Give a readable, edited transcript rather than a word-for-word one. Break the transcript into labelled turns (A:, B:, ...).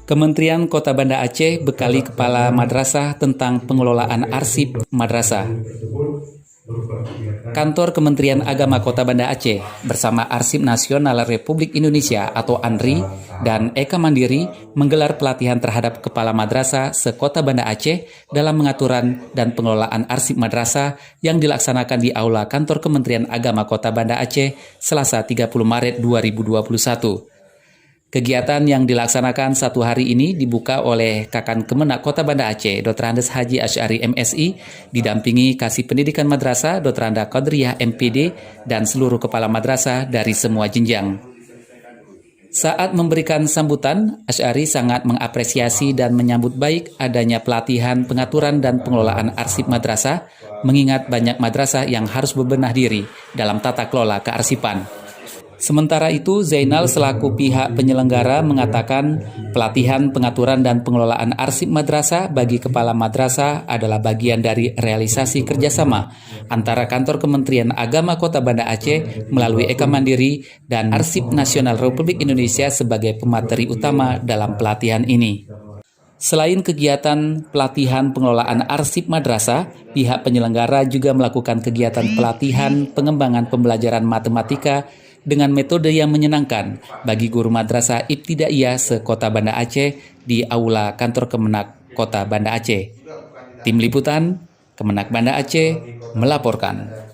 A: Kementerian Kota Banda Aceh bekali kepala madrasah tentang pengelolaan arsip madrasah. Kantor Kementerian Agama Kota Banda Aceh bersama Arsip Nasional Republik Indonesia atau ANRI dan Eka Mandiri menggelar pelatihan terhadap kepala madrasah se-Kota Banda Aceh dalam pengaturan dan pengelolaan arsip madrasah yang dilaksanakan di Aula Kantor Kementerian Agama Kota Banda Aceh Selasa 30 Maret 2021. Kegiatan yang dilaksanakan satu hari ini dibuka oleh Kakan Kemenak Kota Banda Aceh, Dr. Andes Haji Asy'ari MSI, didampingi Kasih Pendidikan Madrasah, Dr. Anda Qadriyah MPD, dan seluruh kepala madrasah dari semua jenjang. Saat memberikan sambutan, Asy'ari sangat mengapresiasi dan menyambut baik adanya pelatihan pengaturan dan pengelolaan arsip madrasah, mengingat banyak madrasah yang harus berbenah diri dalam tata kelola kearsipan. Sementara itu, Zainal selaku pihak penyelenggara mengatakan pelatihan pengaturan dan pengelolaan arsip madrasah bagi kepala madrasah adalah bagian dari realisasi kerjasama antara Kantor Kementerian Agama Kota Banda Aceh melalui Eka Mandiri dan Arsip Nasional Republik Indonesia sebagai pemateri utama dalam pelatihan ini. Selain kegiatan pelatihan pengelolaan arsip madrasah, pihak penyelenggara juga melakukan kegiatan pelatihan pengembangan pembelajaran matematika dengan metode yang menyenangkan bagi guru madrasah Ibtidaiyah se-Kota Banda Aceh di Aula Kantor Kemenak Kota Banda Aceh. Tim Liputan, Kemenak Banda Aceh, melaporkan.